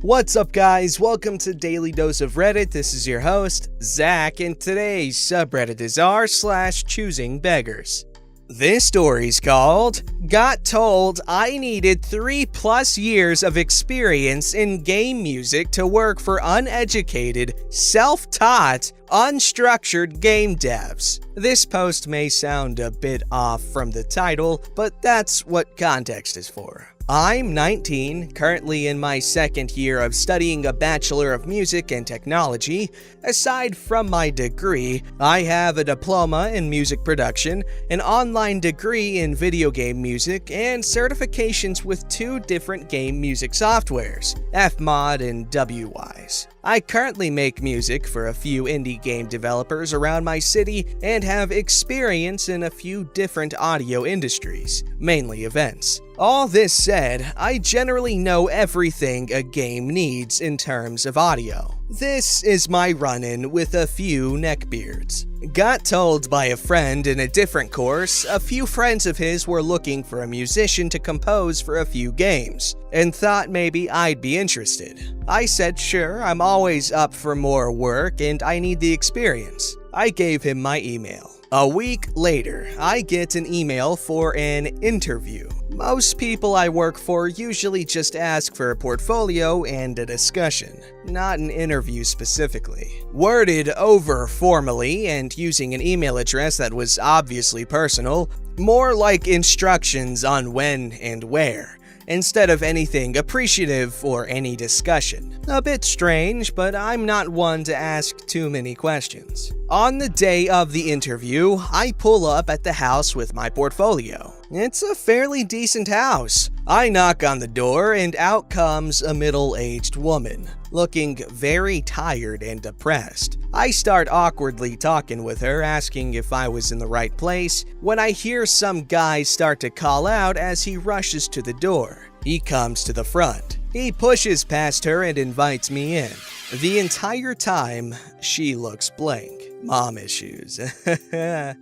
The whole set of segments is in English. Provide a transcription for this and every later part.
What's up, guys? Welcome to Daily Dose of Reddit. This is your host, Zach, and today's subreddit is r/ChoosingBeggars. This story's called, Got Told I Needed 3+ years of experience in game music to work for uneducated, self-taught, unstructured game devs. This post may sound a bit off from the title, but that's what context is for. I'm 19, currently in my second year of studying a Bachelor of Music and Technology. Aside from my degree, I have a diploma in music production, an online degree in video game music, and certifications with 2 different game music softwares, Fmod and Wwise. I currently make music for a few indie game developers around my city and have experience in a few different audio industries, mainly events. All this said, I generally know everything a game needs in terms of audio. This is my run-in with a few neckbeards. Got told by a friend in a different course a few friends of his were looking for a musician to compose for a few games, and thought maybe I'd be interested. I said sure, I'm always up for more work and I need the experience. I gave him my email. A week later, I get an email for an interview. Most people I work for usually just ask for a portfolio and a discussion, not an interview specifically. Worded over formally and using an email address that was obviously personal, more like instructions on when and where, instead of anything appreciative or any discussion. A bit strange, but I'm not one to ask too many questions. On the day of the interview, I pull up at the house with my portfolio. It's a fairly decent house. I knock on the door and out comes a middle-aged woman, looking very tired and depressed. I start awkwardly talking with her, asking if I was in the right place, when I hear some guy start to call out as he rushes to the door. He comes to the front. He pushes past her and invites me in. The entire time, she looks blank. Mom issues.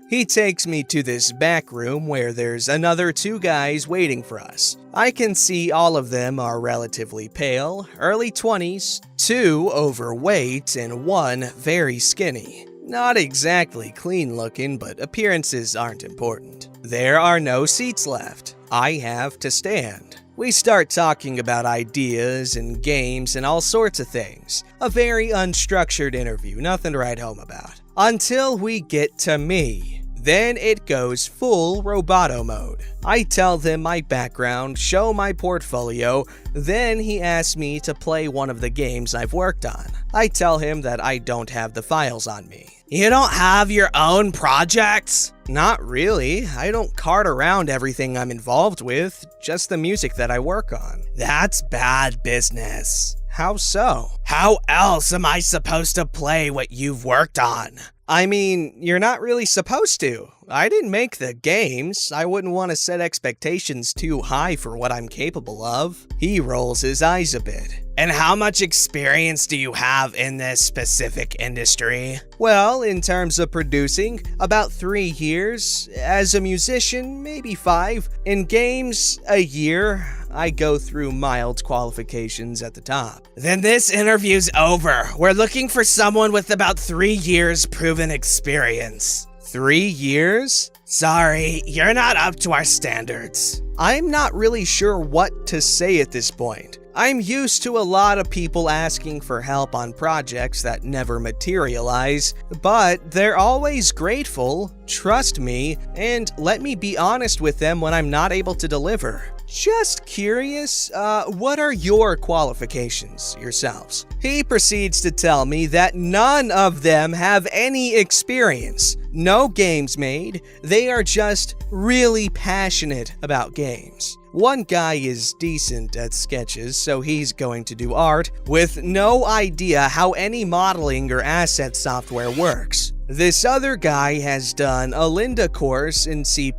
He takes me to this back room where there's another 2 guys waiting for us. I can see all of them are relatively pale, early 20s, 2 overweight, and 1 very skinny. Not exactly clean looking, but appearances aren't important. There are no seats left. I have to stand. We start talking about ideas and games and all sorts of things. A very unstructured interview, nothing to write home about. Until we get to me. Then it goes full roboto mode. I tell them my background, show my portfolio, then he asks me to play one of the games I've worked on. I tell him that I don't have the files on me. You don't have your own projects? Not really. I don't cart around everything I'm involved with, just the music that I work on. That's bad business. How so? How else am I supposed to play what you've worked on? I mean, you're not really supposed to. I didn't make the games. I wouldn't want to set expectations too high for what I'm capable of. He rolls his eyes a bit. And how much experience do you have in this specific industry? Well, in terms of producing, about 3 years. As a musician, maybe 5. In games, a year. I go through mild qualifications at the top. Then this interview's over. We're looking for someone with about 3 years proven experience. 3 years? Sorry, you're not up to our standards. I'm not really sure what to say at this point. I'm used to a lot of people asking for help on projects that never materialize, but they're always grateful, trust me, and let me be honest with them when I'm not able to deliver. Just curious, what are your qualifications yourselves? He proceeds to tell me that none of them have any experience, no games made, they are just really passionate about games. One guy is decent at sketches, so he's going to do art, with no idea how any modeling or asset software works. This other guy has done a Lynda course in C++,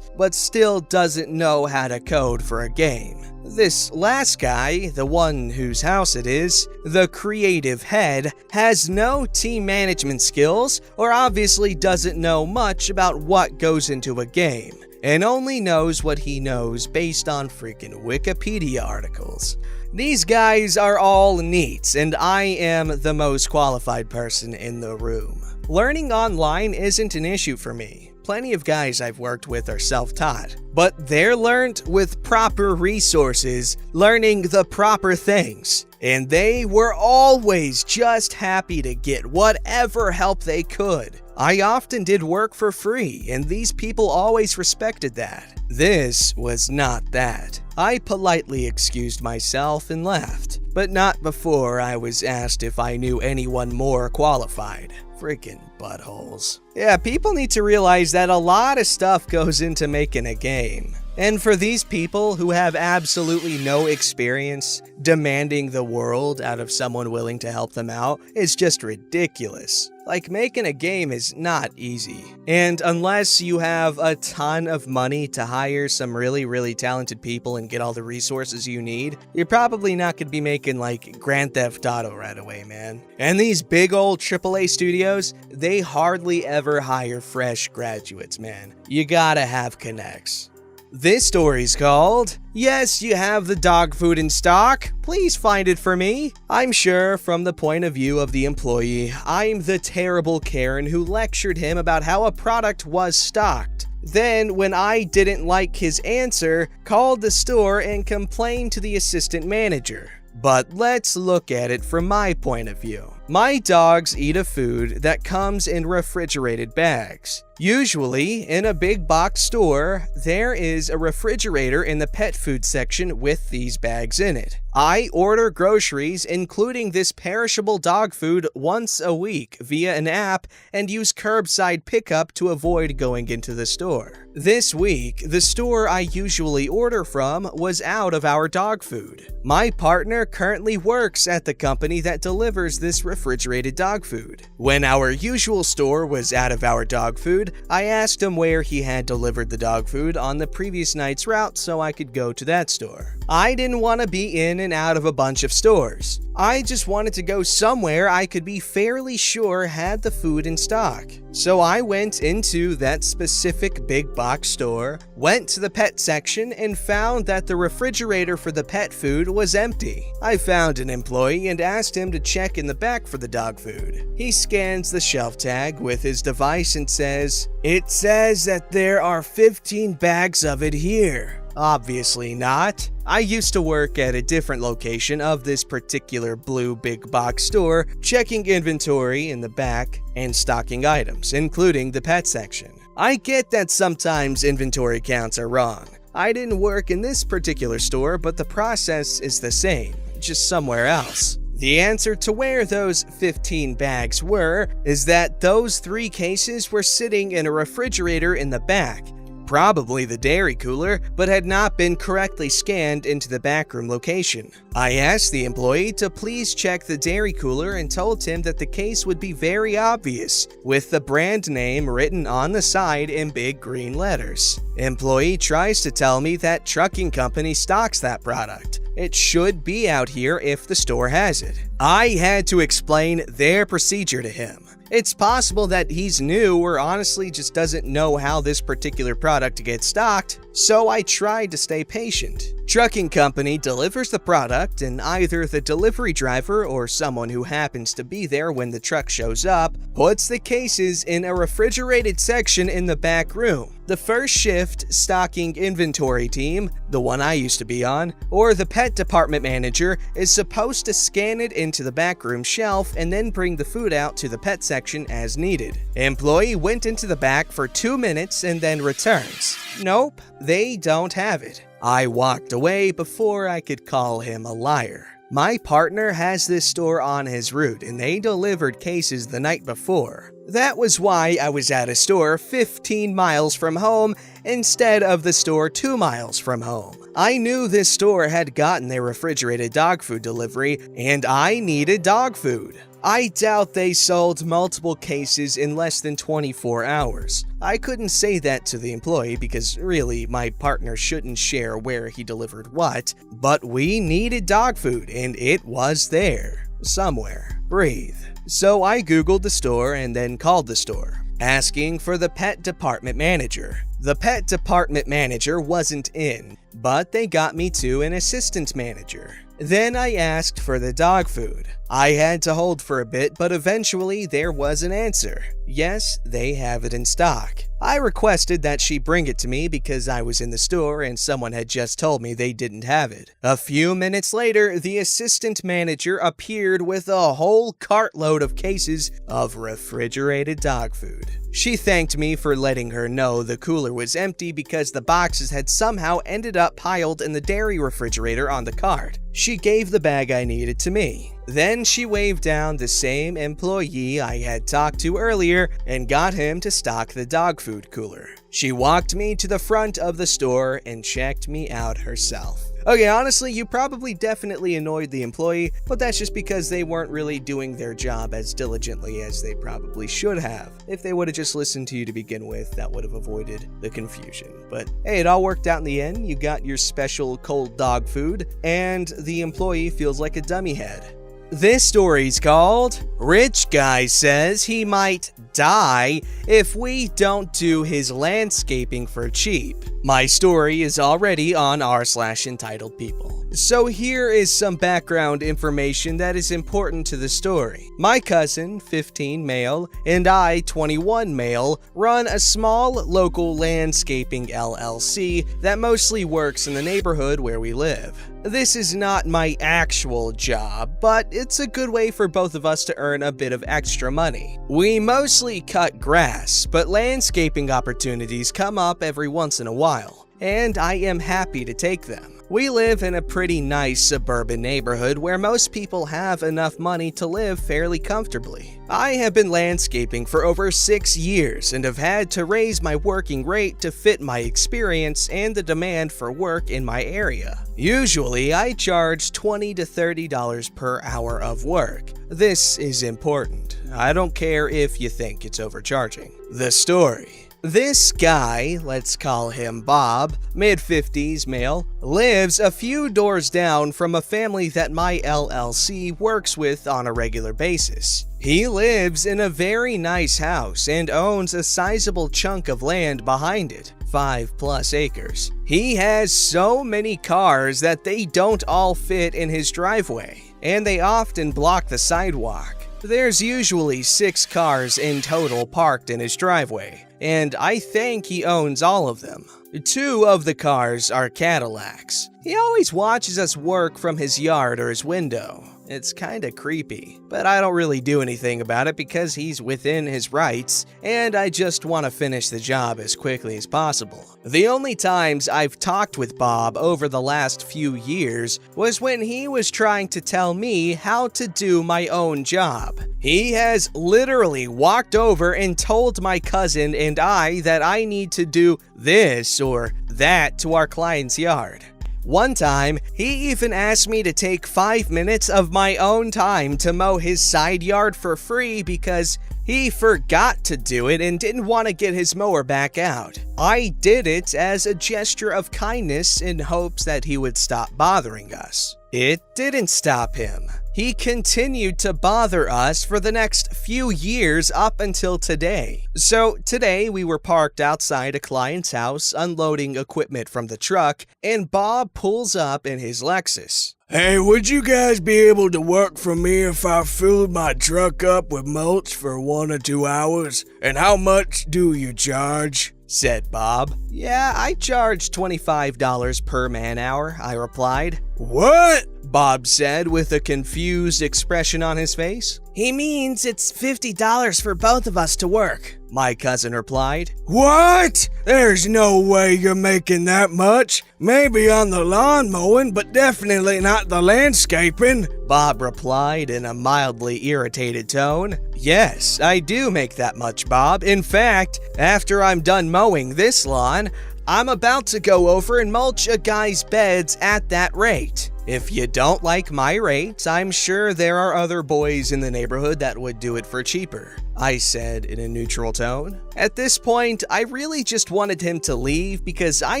but still doesn't know how to code for a game. This last guy, the one whose house it is, the creative head, has no team management skills or obviously doesn't know much about what goes into a game, and only knows what he knows based on freaking Wikipedia articles. These guys are all neats, and I am the most qualified person in the room. Learning online isn't an issue for me. Plenty of guys I've worked with are self-taught, but they're learned with proper resources, learning the proper things. And they were always just happy to get whatever help they could. I often did work for free, and these people always respected that. This was not that. I politely excused myself and left, but not before I was asked if I knew anyone more qualified. Freaking buttholes. Yeah, people need to realize that a lot of stuff goes into making a game. And for these people who have absolutely no experience, demanding the world out of someone willing to help them out is just ridiculous. Like, making a game is not easy. And unless you have a ton of money to hire some really talented people and get all the resources you need, you're probably not going to be making like Grand Theft Auto right away, man. And these big old AAA studios, they hardly ever hire fresh graduates, man. You gotta have connects. This story's called, "Yes, you have the dog food in stock. Please find it for me." I'm sure from the point of view of the employee, I'm the terrible Karen who lectured him about how a product was stocked. Then, when I didn't like his answer, called the store and complained to the assistant manager. But let's look at it from my point of view. My dogs eat a food that comes in refrigerated bags. Usually, in a big box store, there is a refrigerator in the pet food section with these bags in it. I order groceries, including this perishable dog food, once a week via an app and use curbside pickup to avoid going into the store. This week, the store I usually order from was out of our dog food. My partner currently works at the company that delivers this refrigerated dog food. When our usual store was out of our dog food, I asked him where he had delivered the dog food on the previous night's route so I could go to that store. I didn't want to be in and out of a bunch of stores. I just wanted to go somewhere I could be fairly sure had the food in stock. So I went into that specific big box store, went to the pet section, and found that the refrigerator for the pet food was empty. I found an employee and asked him to check in the back for the dog food. He scans the shelf tag with his device and says, "It says that there are 15 bags of it here." Obviously not. I used to work at a different location of this particular blue big box store, checking inventory in the back and stocking items, including the pet section. I get that sometimes inventory counts are wrong. I didn't work in this particular store, but the process is the same, just somewhere else. The answer to where those 15 bags were is that those 3 cases were sitting in a refrigerator in the back. Probably the dairy cooler, but had not been correctly scanned into the backroom location. I asked the employee to please check the dairy cooler and told him that the case would be very obvious, with the brand name written on the side in big green letters. Employee tries to tell me that trucking company stocks that product. It should be out here if the store has it. I had to explain their procedure to him. It's possible that he's new or honestly just doesn't know how this particular product gets stocked, so I tried to stay patient. Trucking company delivers the product, and either the delivery driver or someone who happens to be there when the truck shows up puts the cases in a refrigerated section in the back room. The first shift stocking inventory team, the one I used to be on, or the pet department manager is supposed to scan it into the backroom shelf and then bring the food out to the pet section as needed. Employee went into the back for 2 minutes and then returns. Nope, they don't have it. I walked away before I could call him a liar. My partner has this store on his route and they delivered cases the night before. That was why I was at a store 15 miles from home instead of the store 2 miles from home. I knew this store had gotten their refrigerated dog food delivery and I needed dog food. I doubt they sold multiple cases in less than 24 hours. I couldn't say that to the employee because really my partner shouldn't share where he delivered what, but we needed dog food and it was there, somewhere. Breathe. So I googled the store and then called the store, asking for the pet department manager. The pet department manager wasn't in, but they got me to an assistant manager. Then I asked for the dog food. I had to hold for a bit, but eventually there was an answer. Yes, they have it in stock. I requested that she bring it to me because I was in the store and someone had just told me they didn't have it. A few minutes later, the assistant manager appeared with a whole cartload of cases of refrigerated dog food. She thanked me for letting her know the cooler was empty because the boxes had somehow ended up piled in the dairy refrigerator on the cart. She gave the bag I needed to me. Then she waved down the same employee I had talked to earlier and got him to stock the dog food cooler. She walked me to the front of the store and checked me out herself. Okay, honestly, you probably definitely annoyed the employee, but that's just because they weren't really doing their job as diligently as they probably should have. If they would have just listened to you to begin with, that would have avoided the confusion. But hey, it all worked out in the end. You got your special cold dog food, and the employee feels like a dummy head. This story's called Rich Guy Says He Might Die If We Don't Do His Landscaping for Cheap. My story is already on r/entitled people. So here is some background information that is important to the story. My cousin, 15 male, and I, 21 male, run a small local landscaping LLC that mostly works in the neighborhood where we live. This is not my actual job, but it's a good way for both of us to earn a bit of extra money. We mostly cut grass, but landscaping opportunities come up every once in a while, and I am happy to take them. We live in a pretty nice suburban neighborhood where most people have enough money to live fairly comfortably. I have been landscaping for over 6 years and have had to raise my working rate to fit my experience and the demand for work in my area. Usually, I charge $20 to $30 per hour of work. This is important. I don't care if you think it's overcharging. The story. This guy, let's call him Bob, mid-50s male, lives a few doors down from a family that my LLC works with on a regular basis. He lives in a very nice house and owns a sizable chunk of land behind it, 5+ acres. He has so many cars that they don't all fit in his driveway, and they often block the sidewalk. There's usually 6 cars in total parked in his driveway, and I think he owns all of them. 2 of the cars are Cadillacs. He always watches us work from his yard or his window. It's kinda creepy, but I don't really do anything about it because he's within his rights, and I just want to finish the job as quickly as possible. The only times I've talked with Bob over the last few years was when he was trying to tell me how to do my own job. He has literally walked over and told my cousin and I that I need to do this or that to our client's yard. One time, he even asked me to take 5 minutes of my own time to mow his side yard for free because he forgot to do it and didn't want to get his mower back out. I did it as a gesture of kindness in hopes that he would stop bothering us. It didn't stop him. He continued to bother us for the next few years up until today. So today we were parked outside a client's house unloading equipment from the truck, and Bob pulls up in his Lexus. Hey, would you guys be able to work for me if I filled my truck up with mulch for 1 or 2 hours? And how much do you charge? Said Bob. Yeah, I charge $25 per man-hour, I replied. What? Bob said with a confused expression on his face. He means it's $50 for both of us to work, my cousin replied. What? There's no way you're making that much. Maybe on the lawn mowing, but definitely not the landscaping, Bob replied in a mildly irritated tone. Yes, I do make that much, Bob. In fact, after I'm done mowing this lawn, I'm about to go over and mulch a guy's beds at that rate. If you don't like my rate, I'm sure there are other boys in the neighborhood that would do it for cheaper, I said in a neutral tone. At this point, I really just wanted him to leave because I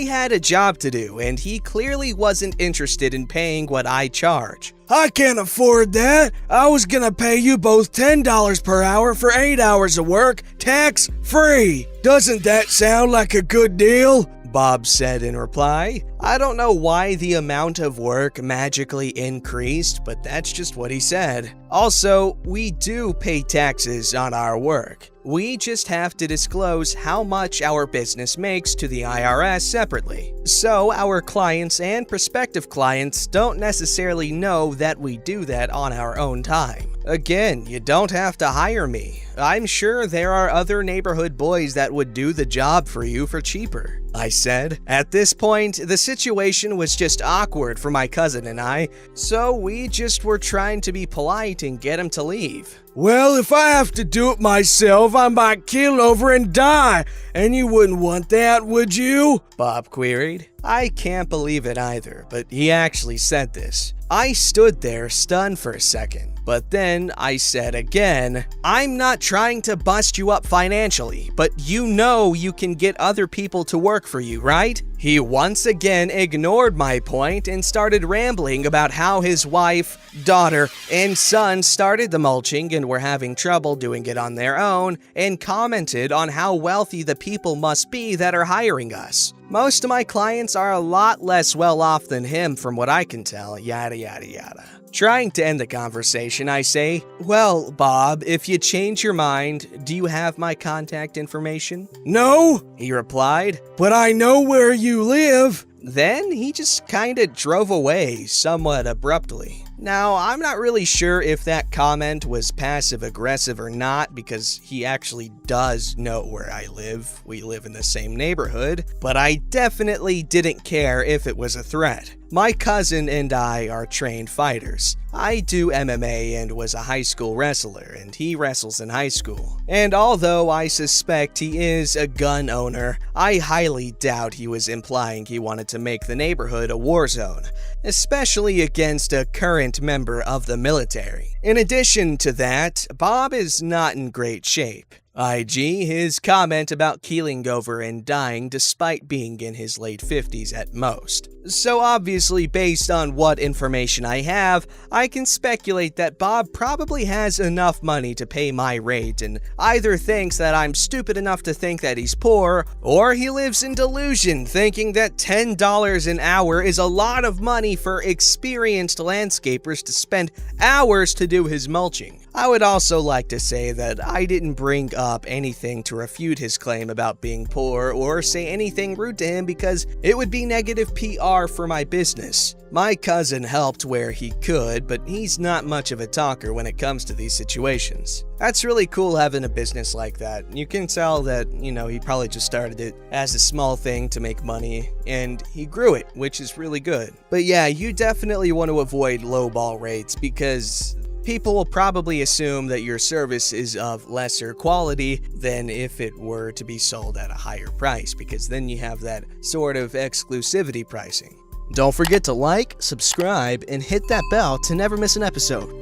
had a job to do and he clearly wasn't interested in paying what I charge. I can't afford that. I was gonna pay you both $10 per hour for 8 hours of work, tax-free. Doesn't that sound like a good deal? Bob said in reply. I don't know why the amount of work magically increased, but that's just what he said. Also, we do pay taxes on our work. We just have to disclose how much our business makes to the IRS separately. So our clients and prospective clients don't necessarily know that we do that on our own time. Again, you don't have to hire me. I'm sure there are other neighborhood boys that would do the job for you for cheaper, I said. At this point, the situation was just awkward for my cousin and I, so we just were trying to be polite and get him to leave. Well, if I have to do it myself, I might keel over and die, and you wouldn't want that, would you? Bob queried. I can't believe it either, but he actually said this. I stood there stunned for a second. But then I said again, I'm not trying to bust you up financially, but you know you can get other people to work for you, right? He once again ignored my point and started rambling about how his wife, daughter, and son started the mulching and were having trouble doing it on their own, and commented on how wealthy the people must be that are hiring us. Most of my clients are a lot less well off than him from what I can tell, yada yada yada. Trying to end the conversation, I say, well, Bob, if you change your mind, do you have my contact information? No, He replied. but I know where you live. Then he just kinda drove away somewhat abruptly. Now, I'm not really sure if that comment was passive-aggressive or not, because he actually does know where I live. We live in the same neighborhood, but I definitely didn't care if it was a threat. My cousin and I are trained fighters. I do MMA and was a high school wrestler, and he wrestles in high school. And although I suspect he is a gun owner, I highly doubt he was implying he wanted to make the neighborhood a war zone, especially against a current member of the military. In addition to that, Bob is not in great shape. IG, his comment about keeling over and dying despite being in his late 50s at most. So obviously, based on what information I have, I can speculate that Bob probably has enough money to pay my rate and either thinks that I'm stupid enough to think that he's poor, or he lives in delusion thinking that $10 an hour is a lot of money for experienced landscapers to spend hours to do his mulching. I would also like to say that I didn't bring up anything to refute his claim about being poor or say anything rude to him because it would be negative PR for my business. My cousin helped where he could, but he's not much of a talker when it comes to these situations. That's really cool having a business like that. You can tell that, he probably just started it as a small thing to make money, and he grew it, which is really good. But yeah, you definitely want to avoid lowball rates because people will probably assume that your service is of lesser quality than if it were to be sold at a higher price, because then you have that sort of exclusivity pricing. Don't forget to like, subscribe, and hit that bell to never miss an episode.